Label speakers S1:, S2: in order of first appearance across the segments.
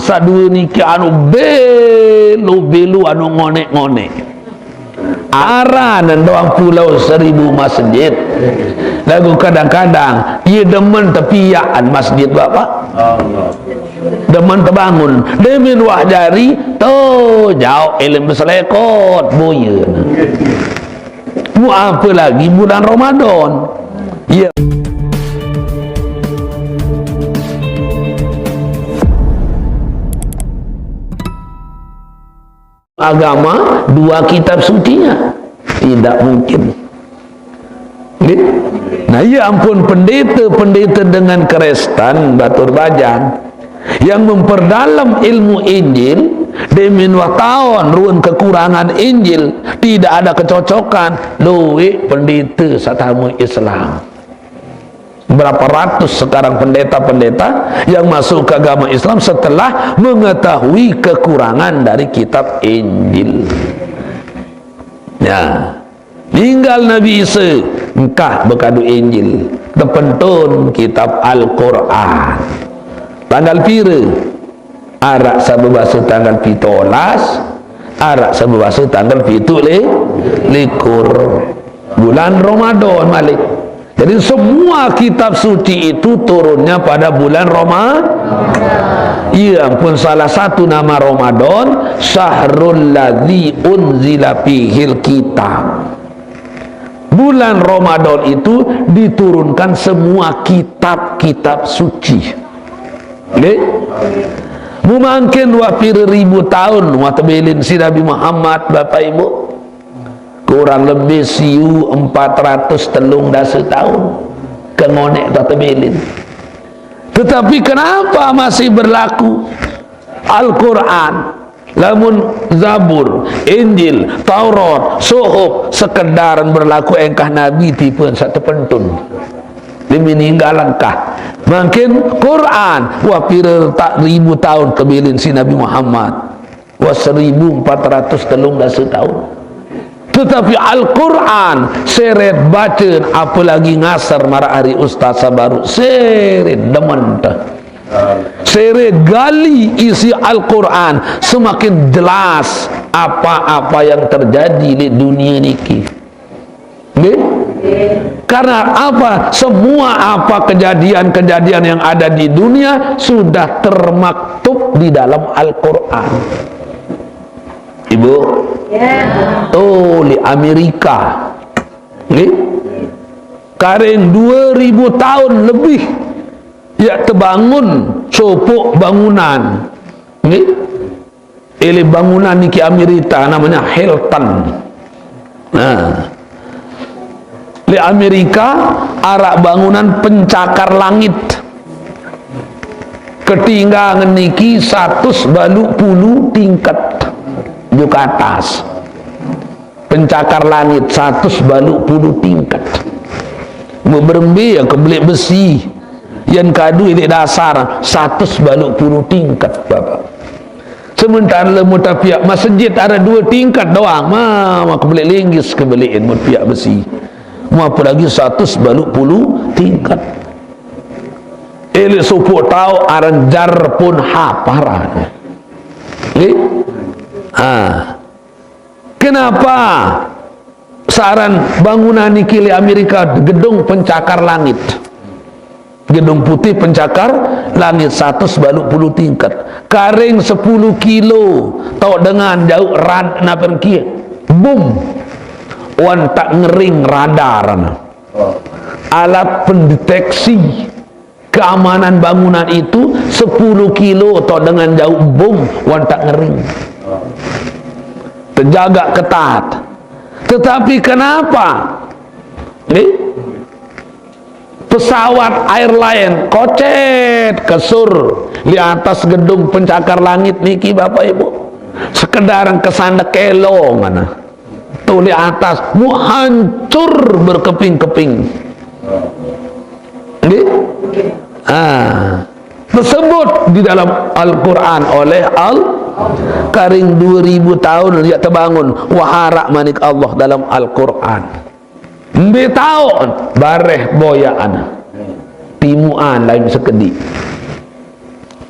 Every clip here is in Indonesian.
S1: Sadua niki anu belu anu ngonek-ngonek. Aranan doang pulau 1000 masjid. Lagu kadang-kadang ia demen tepiaan masjid bapak. Demen terbangun demen wah jari to jauh ilmu selekot boya. Mu apa lagi bulan Ramadan. Ya. Agama dua kitab sucinya tidak mungkin. Nah ya ampun, pendeta dengan Kristen batur bajan yang memperdalam ilmu Injil demin watawan ruang kekurangan Injil, tidak ada kecocokan luwe pendeta satamu Islam. Berapa ratus sekarang pendeta-pendeta yang masuk ke agama Islam setelah mengetahui kekurangan dari kitab Injil. Ya, tinggal Nabi Isa engkah berkadu Injil terpentun kitab Al-Quran tanggal pira arak sababasa tanggal 17 arak sababasa tanggal 17 likur bulan Ramadan malik. Jadi semua kitab suci itu turunnya pada bulan Ramadan. Iya pun salah satu nama Ramadan syahrul ladzi unzila fihil kitab. Bulan Ramadan itu diturunkan semua kitab-kitab suci. Oke? Mungkin wapir ribu tahun watabilin si Nabi Muhammad Bapak Ibu kurang lebih siu 413 tahun kengonek tatabilin. Tetapi kenapa masih berlaku Al-Quran, lamun Zabur, Injil, Taurat, Suhuf sekedaran berlaku engkah Nabi tipe satu pentun dimeninggalangkah makin Quran wapir tak ribu tahun kebilin si Nabi Muhammad wa 1413 tahun. Tetapi Al-Quran seret baca apalagi ngasar marah hari Ustaz Sabaru seret demen seret gali isi Al-Quran semakin jelas apa-apa yang terjadi di dunia niki. Karena apa? Semua apa kejadian-kejadian yang ada di dunia sudah termaktub di dalam Al-Quran. Ibu oh di Amerika karen 2000 tahun lebih ya terbangun sopok bangunan ini bangunan niki Amerika namanya Hilton. Nah di Amerika arak bangunan pencakar langit ketinggangan niki 180 tingkat ke atas pencakar langit 180 tingkat berembe yang kebelik besi yang kadu ini dasar 180 tingkat bapak. Sementara lemut pihak masjid ada 2 tingkat doang mah kebelik linggis kebeliin mut pihak besi mau apa lagi 180 tingkat elik supuk tahu aran jar pun haparan. Kenapa saran bangunan niki Amerika gedung pencakar langit, gedung putih pencakar langit 180 tingkat karing 10 kilo tau dengan jauh rad na pergi boom wan tak ngering radar alat pendeteksi keamanan bangunan itu 10 kilo atau dengan jauh boom wan tak ngering terjaga ketat. Tetapi kenapa pesawat airline kocet kesur di atas gedung pencakar langit niki Bapak Ibu sekedaran kesana kelo mana tuh di atas mu hancur berkeping-keping tersebut di dalam Al-Quran oleh karing 2000 tahun dia terbangun waharak manik Allah dalam Al-Quran tahun bareh boyaan timuan lain sekedik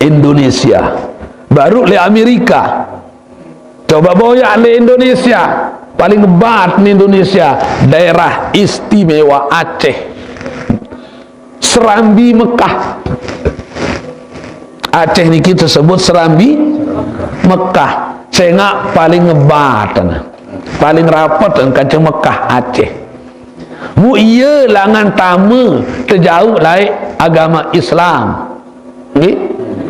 S1: Indonesia baru le Amerika, coba boyak le Indonesia. Paling hebat di Indonesia daerah istimewa Aceh, Serambi Mekah. Aceh ni kita sebut Serambi Mekah. Sengak paling hebat, paling rapat dan kaca Mekah Aceh. Bu iya langan tama terjauh lain agama Islam.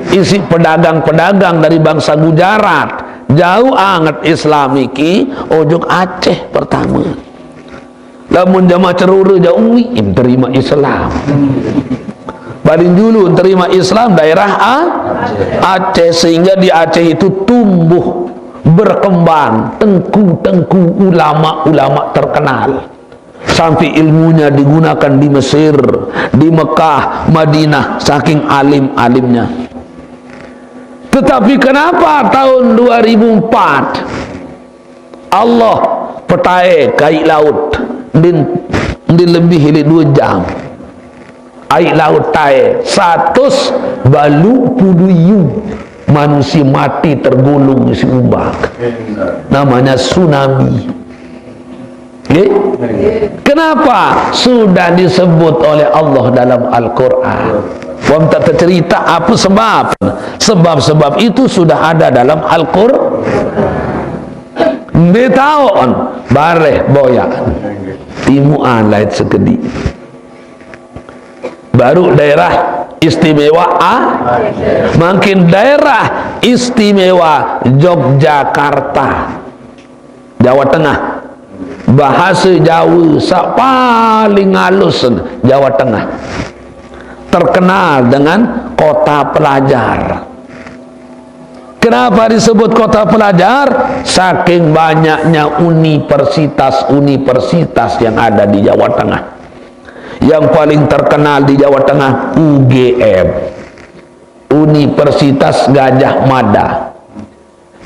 S1: Isi pedagang-pedagang dari bangsa Gujarat, jauh anget Islam iki ojuk Aceh pertama. Lamun jamaah cerura jauh terima Islam. Paling dulu terima Islam daerah Aceh, sehingga di Aceh itu tumbuh berkembang tengku-tengku ulama-ulama terkenal. Sampai ilmunya digunakan di Mesir, di Mekah, Madinah, saking alim-alimnya. Tetapi kenapa tahun 2004 Allah petai air laut din lebih dari 2 jam air laut tae 100 balu puduyu manusia mati tergulung si ubak, namanya tsunami. Kenapa? Sudah disebut oleh Allah dalam Al-Quran. Wam tak tercerita apa sebab. Sebab-sebab itu sudah ada dalam Al-Quran. Dia tahu bareh boyak timuan lain sekedi. Baru daerah istimewa makin daerah istimewa Yogyakarta, Jawa Tengah. Bahasa Jawa paling halus Jawa Tengah, terkenal dengan kota pelajar. Kenapa disebut kota pelajar? Saking banyaknya universitas-universitas yang ada di Jawa Tengah. Yang paling terkenal di Jawa Tengah UGM, Universitas Gajah Mada.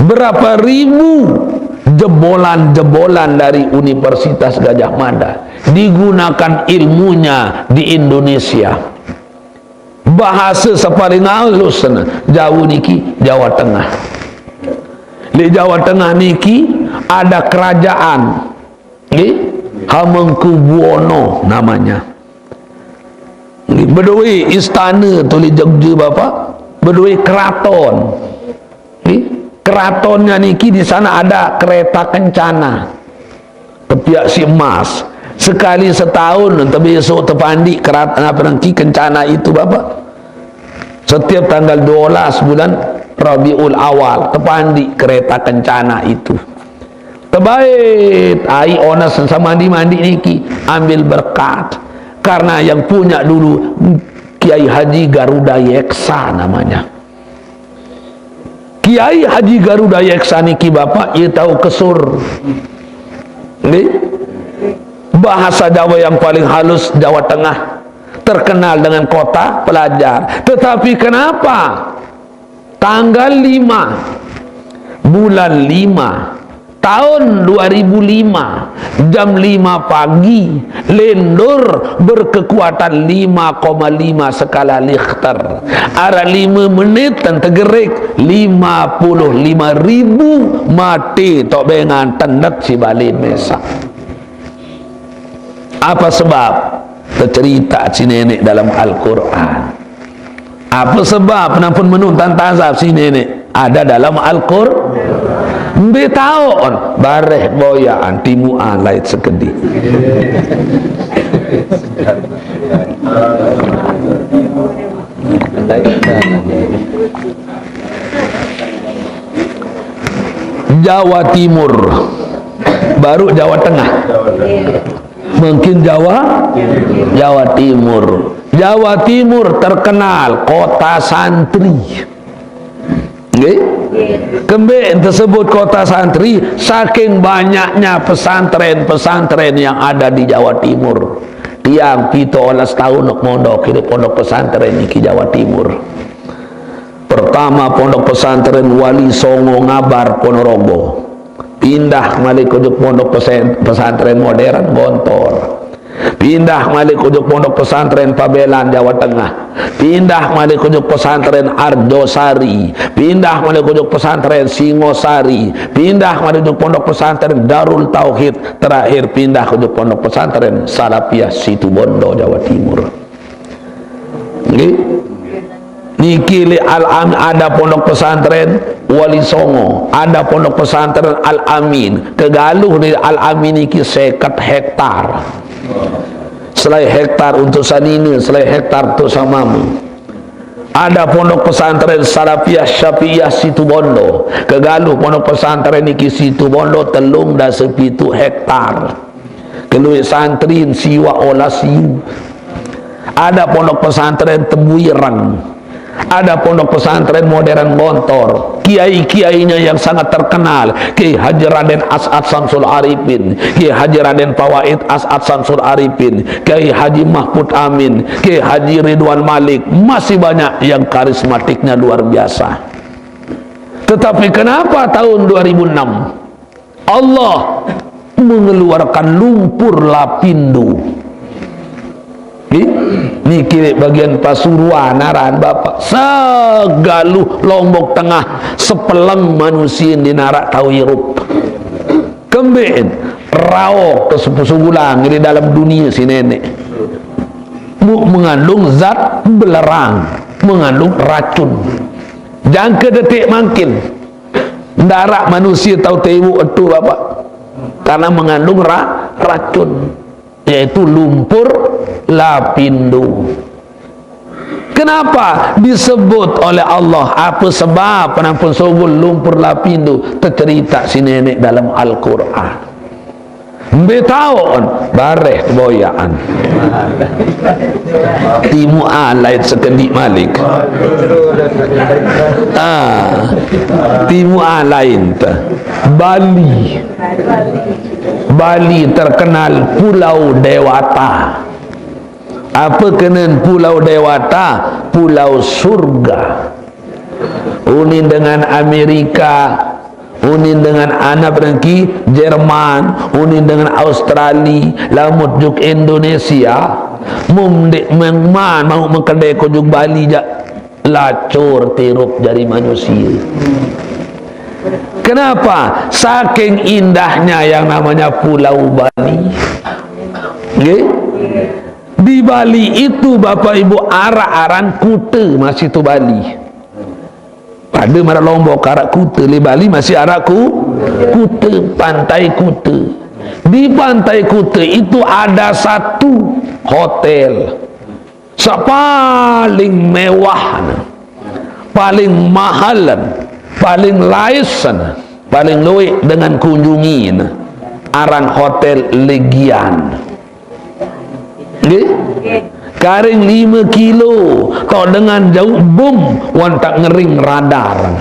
S1: Berapa ribu jebolan-jebolan dari Universitas Gajah Mada digunakan ilmunya di Indonesia. Bahasa sepaling halus jauh niki Jawa Tengah. Di Jawa Tengah niki ada kerajaan Hamengkubuwono namanya. Berdua istana tulis Jogja Bapak, berdua keraton. Keratonnya niki di sana ada kereta kencana kepiak si emas sekali setahun, tapi besok terpandi kereta apa nangki kencana itu Bapak. Setiap tanggal 12 bulan Rabiul Awal terpandi kereta kencana itu. Terbaik ai onas sama mandi niki ambil berkat, karena yang punya dulu Kiai Haji Garuda Yeksa namanya. Kiai Haji Garuda Yeksa niki Bapak, ia tahu kesur. Bahasa Jawa yang paling halus Jawa Tengah, terkenal dengan kota pelajar. Tetapi kenapa tanggal 5 bulan 5 tahun 2005 jam 5 pagi lendur berkekuatan 5,5 skala Richter, arah 5 menit dan tergerik 55.000 mati tok bengan tendet si balik mesak. Apa sebab? Tercerita si nenek dalam Al-Quran. Apa sebab penampun menuntan tazab si nenek ada dalam Al-Quran. Betaon bareh boyaan timuan lain sekedi. Jawa Timur baru Jawa Tengah, mungkin Jawa Timur. Jawa Timur terkenal kota santri. Kembali tersebut kota santri, saking banyaknya pesantren-pesantren yang ada di Jawa Timur. Tiang pito olas tahun nak mondok di pondok pesantren di Jawa Timur. Pertama pondok pesantren Wali Songo Ngabar Ponorogo, pindah kembali ke pondok pesantren modern Gontor. pindah balik ujuk pondok pesantren Pabelan Jawa Tengah, pindah balik ujuk pesantren Arjosari, pindah balik ujuk pesantren Singosari, pindah balik ujuk pondok pesantren Darul Tauhid, terakhir pindah ujuk pondok pesantren Salafiyah Situbondo Jawa Timur. Niki Al-Amin, ada pondok pesantren Wali Songo, ada pondok pesantren Al-Amin, kegaluh di Al-Amin niki 50 hektar. Selai hektar untuk sanini, selai hektar untuk samamu. Ada pondok pesantren Salafiyah Syafi'iyah Situbondo, kegaluh pondok pesantren niki Situbondo telung dan sepitu hektar. Keluih santrin siwa olah siu. Ada pondok pesantren Tebuirang, ada pondok pesantren modern Gontor, kiai-kiainya yang sangat terkenal, Kiai Haji Raden As'ad Samsul Arifin, Kiai Haji Raden Fawaid As'ad Samsul Arifin, Kiai Haji Mahfud Amin, Kiai Haji Ridwan Malik, masih banyak yang karismatiknya luar biasa. Tetapi kenapa tahun 2006 Allah mengeluarkan lumpur Lapindo? Niki bagian Pasuruan naran Bapak, segaluh Lombok Tengah sepeleng manusia di narak tahu hirup kembeen raok ke sepusugulang di dalam dunia si nenek mengandung zat belerang, mengandung racun. Jangan ke detik mangkin darak manusia tahu tewu itu Bapak, karena mengandung racun, yaitu lumpur Lapindo. Kenapa disebut oleh Allah? Apa sebab penampunn sobul lumpur Lapindo? Tercerita si nenek dalam Al-Quran. Betaon bareh boyaan timu alait sekedik malik timu alain Bali terkenal Pulau Dewata. Apa kenen Pulau Dewata? Pulau surga. Unin dengan Amerika, unin dengan anak berengki Jerman, unin dengan Australia, lamut juk Indonesia, mumdek mengman mau mengkedai ko juk Bali jak lacur tirup jari manusia. Kenapa? Saking indahnya yang namanya Pulau Bali. Di Bali itu Bapak Ibu arak-aran Kute masih itu Bali. Pada mana Lombok arak Kute, di Bali masih arak Kute, pantai Kute. Di pantai Kute itu ada satu hotel paling mewah, paling mahalan, paling laisan, paling luik dengan kunjungin, aran Hotel Legian. Karing 5 kilo kau dengan jauh bom wan tak ngering radar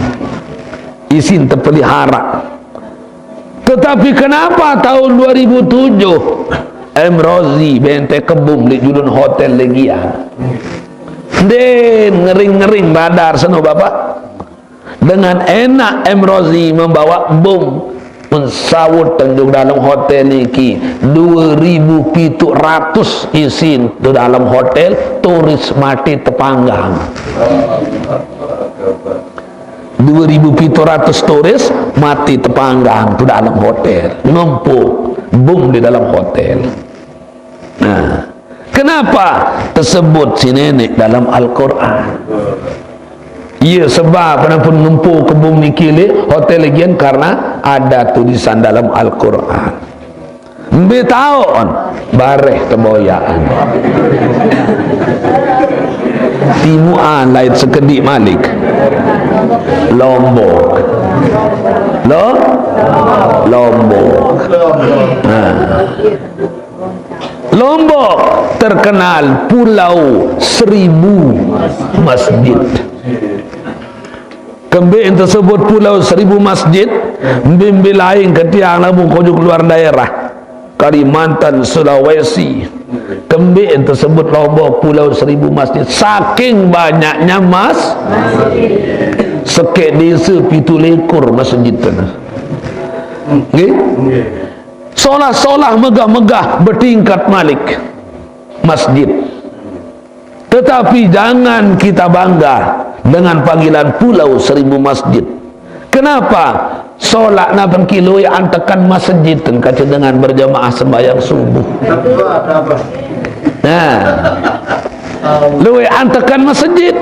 S1: isin terpelihara. Tetapi kenapa tahun 2007 Rozi bente kebum di julun Hotel Legian den ngering-ngering radar seno Bapak, dengan enak Rozi membawa bom mensawut tenjuk dalam hotel niki 2.700 isin di dalam hotel, turis mati tepanggang 2.700 turis mati tepanggang di dalam hotel, numpuk bom di dalam hotel. Nah, kenapa tersebut si nenek dalam Al-Quran? Iya, sebab penapun ngumpul ke bumi kili Hotel Legian karena ada tulisan dalam Al-Quran. Betaon bareh keboyaan timuan lain sekedik malik Lombok Lombok. Lombok terkenal Pulau 1000 Masjid. Kembali tersebut Pulau 1000 Masjid, bimbing lain ketiang labung kojuk luar daerah Kalimantan, Sulawesi. Kembali tersebut Lombok Pulau 1000 Masjid. Saking banyaknya sekek desa pitu lekur masjid. solah-solah megah-megah bertingkat malik masjid. Tetapi jangan kita bangga dengan panggilan Pulau Seribu Masjid. Kenapa? Solat 8 kilo yang antekan masjid kaca dengan berjamaah sembahyang subuh. Nah, luwe antekan masjid.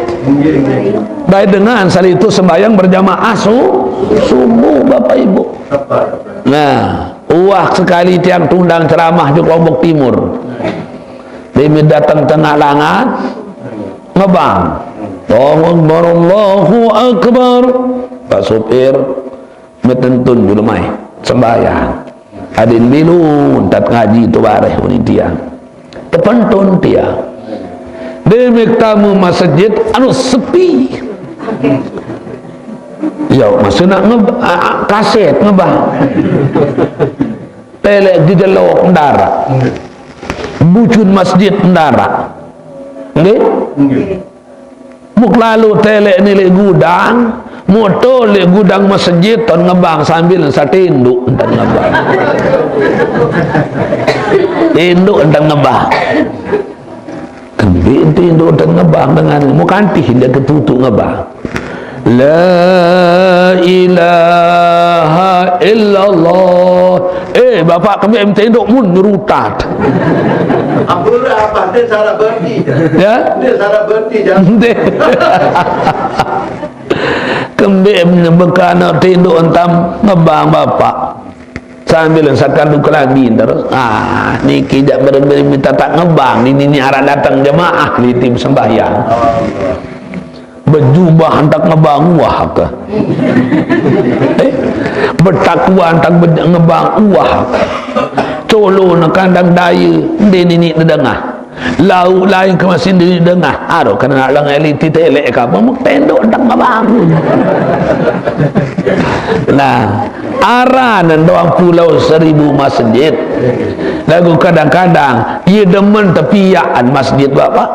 S1: Baik dengan sali itu sembahyang berjamaah subuh Bapak Ibu. Nah, uah sekali tiang tundang ceramah di Lombok Timur. Demi datang tengah langat ngebang. Allahu Akbar. Pak supir metentun dulu mai sembahyang. Adin bilun tat ngaji tu bareh uni dia. Tepentun dia. Demi tamu masjid anu sepi. Ya maksudna kaset ngebah. Tele di delok ndara. Bucun masjid ndara. Nggih? Muk lalu tele nilai gudang, moto le gudang masjid ton ngebang sambil satinduk entang ngebang. Tinduk entang ngebang. Kembi tinduk entang ngebang dengan mukantih dia ketutuk ngebang. La ilaha illallah. Bapak kami tinduk mun ngerutat.
S2: Apa dia salah berhenti?
S1: Ya?
S2: Dia salah berhenti jangan.
S1: Kembali menyebabkan tinduk entam ngebang bapak sambil sakan kelabin terus. Ni kijak beri minta tak ngebang. Ini arah datang jemaah di tim sembahyang. Berjubah hendak ngebang wah ke? Bertakwa hendak ngebang wah. Colo nak kandang daya ini dengah lauk lain ke masih di dengah aduh kena nak lang eliti telek ke apa mak tendok dak bangun. Nah aranan doang Pulau Seribu Masjid lagu kadang-kadang ia demen tepiaan masjid bapak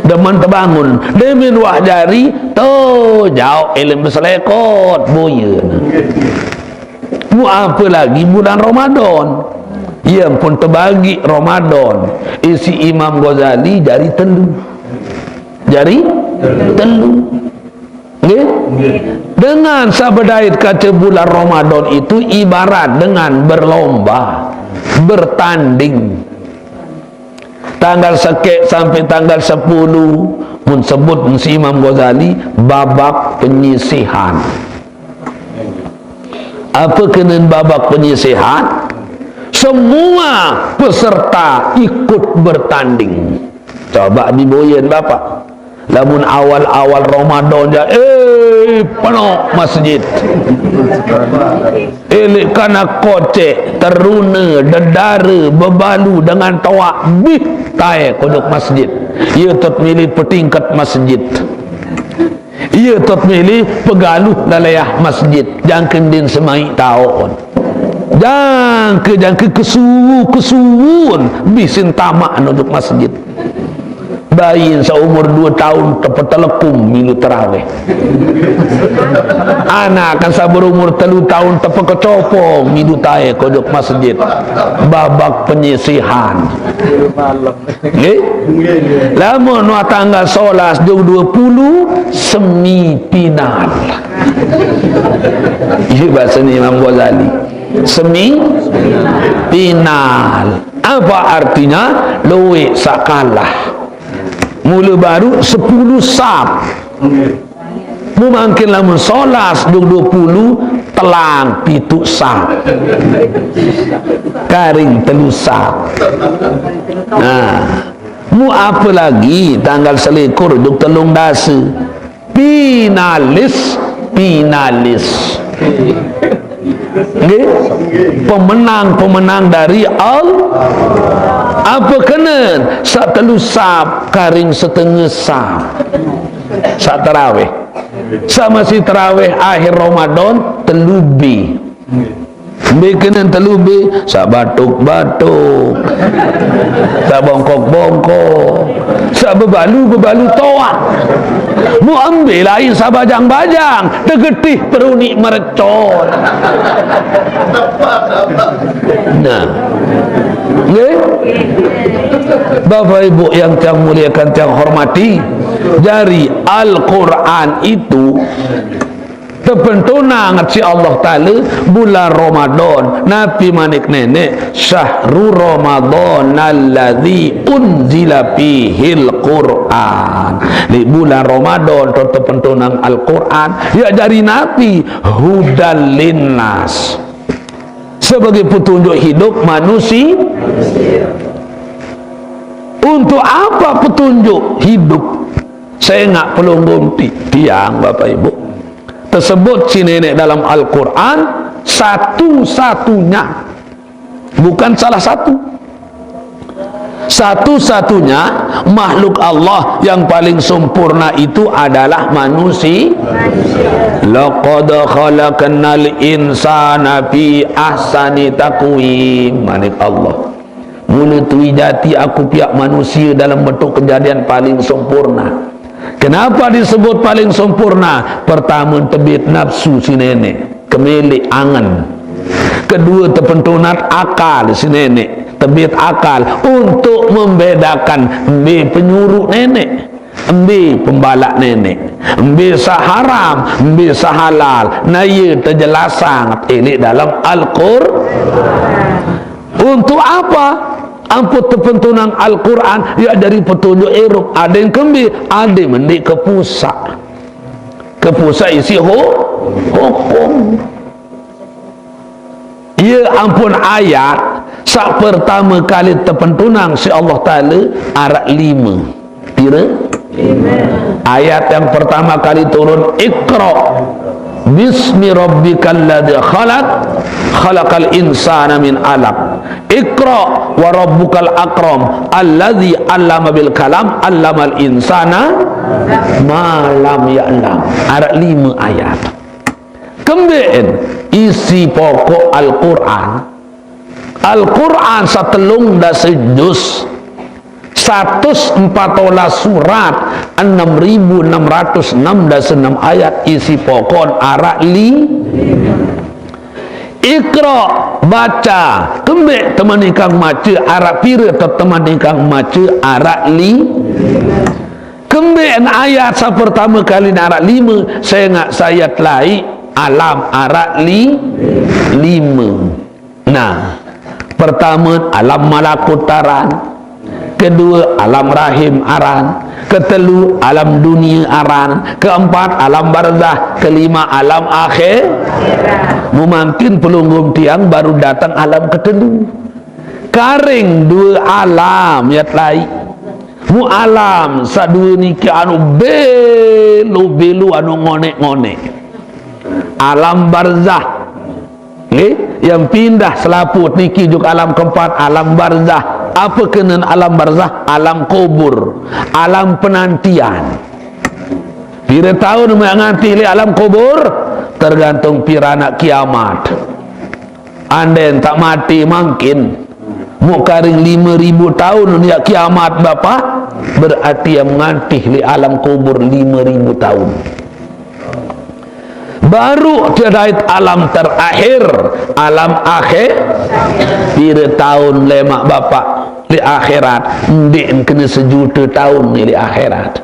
S1: demen terbangun demi wah jari tu jauh ilmu selekot boya. Mu apa lagi bulan Ramadan yang pun terbagi Ramadan isi Imam Ghazali jari telu okay? Dengan sabdait kata bulan Ramadan itu ibarat dengan berlomba bertanding tanggal sekek sampai tanggal 10 pun sebut si Imam Ghazali babak penyisihan. Apa kena babak penyisihan? Semua peserta ikut bertanding. Coba diboyen bapak. Lamun awal-awal Ramadan ya, penuh masjid. Kana kocek, teruna, dedara, bebalu dengan tawak bih tae kodok masjid. Ia tot milih petingkat masjid. Ia tot milih pegaluh lalayah masjid. Jangkin din semai tahun. Jangke kesuwun bisin tamak untuk masjid. Bayi seumur 2 tahun tepetelekum milu terawih. Anak kan saberumur 3 tahun tepekecopong milu tae kodok masjid. Babak penyisihan. Lamun wa tanggal 11 20 semifinal. Ini bahasa Imam Ghazali. Semifinal. Apa artinya? Luwe sakalah. Mula baru 10 sab. Mungkin lamun solas 20 telang pitu sab. Karing telu sab. Nah, mu apa lagi tanggal selikur duk telung dasa. Finalis. Okay? Pemenang dari apa kena sak telu sab karing setengah sab sak tarawih sak masih tarawih akhir Ramadan telubi Bikinan telubi, sak batuk-batuk, sak bongkok-bongkok, sak bebalu toak. Mu ambil lain sak bajang-bajang, degetih perunik merecot. Nah, okay? Bapak Ibu yang saya muliakan, saya hormati, dari Al-Quran itu terpentunang si Allah Ta'ala bulan Ramadan. Nabi manik nenek syahrul Ramadan alladhi unzila fihil Quran. Di bulan Ramadan terpentunang Al-Quran ya dari Nabi hudan linnas, sebagai petunjuk hidup manusia. Untuk apa petunjuk hidup? Saya nggak perlu ngumpi tiang Bapak Ibu. Tersebut si nenek dalam Al-Quran satu-satunya, bukan salah satu, satu-satunya makhluk Allah yang paling sempurna itu adalah manusia. Laqad khalaqnal insana fi ahsani taqwim. Manik Allah, mula tui jati aku pihak manusia dalam bentuk kejadian paling sempurna. Kenapa disebut paling sempurna? Pertama, tebit nafsu si nenek, kemilik angan. Kedua, terpentunat akal si nenek, tebit akal untuk membedakan embe penyuruh nenek, embe pembalak nenek, embe saharam, embe sahalal. Naya terjelas sangat ini dalam Al-Quran. Untuk apa? Ampun terpentunang Al-Quran ya dari petunjuk Eropa. Ada yang kembi, ada mendik ke pusat. Ke pusat isi hukum. Ya ampun ayat sak pertama kali terpentunang si Allah Ta'ala arat 5. Kira? 5. Ayat yang pertama kali turun Iqra Bismi rabbikal ladzi khalaq khalaqal insana min 'alaq. Iqra wa rabbukal akram alladzi 'allama bil kalam 'allamal insana ma lam ya'lam. Ada 5 ayat. Kemudian isi pokok Al-Quran. Al-Quran satelung da sejus 114 surat 6.606 ayat isi pokok arak li. Iqra baca, kembali teman ikang maca arak pira teman ikang maca arak li. Kembali ayat sa pertama kali arak 5 saya ngak sayat lai alam arak li 5. Nah, pertama alam malakut taran, kedua alam rahim aran, ketelu alam dunia aran, keempat alam barzah, kelima alam akhir. Mungkin pelunggum tiang baru datang alam ketelu. Karing 2 alam yat lai. Mu alam sadua niki anu belu anu ngonek-ngonek. Alam barzah. Yang pindah selaput niki juga alam keempat alam barzah. Apa kena alam barzah? Alam kubur, alam penantian. Pira tahun menganti li alam kubur tergantung pira anak kiamat. Anden tak mati mungkin mukaring 5.000 tahun ya kiamat Bapak, berarti yang menganti li alam kubur 5.000 tahun. Baru terkait alam terakhir, alam akhir. Pira tahun lemak Bapak di akhirat, ndek kena 1 juta tahun di akhirat,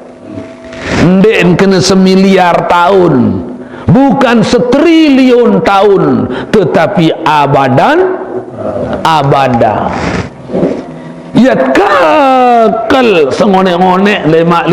S1: ndek kena 1 miliar tahun, bukan 1 triliun tahun, tetapi abadan abada. Ya kakal sengonek-ngonek lemak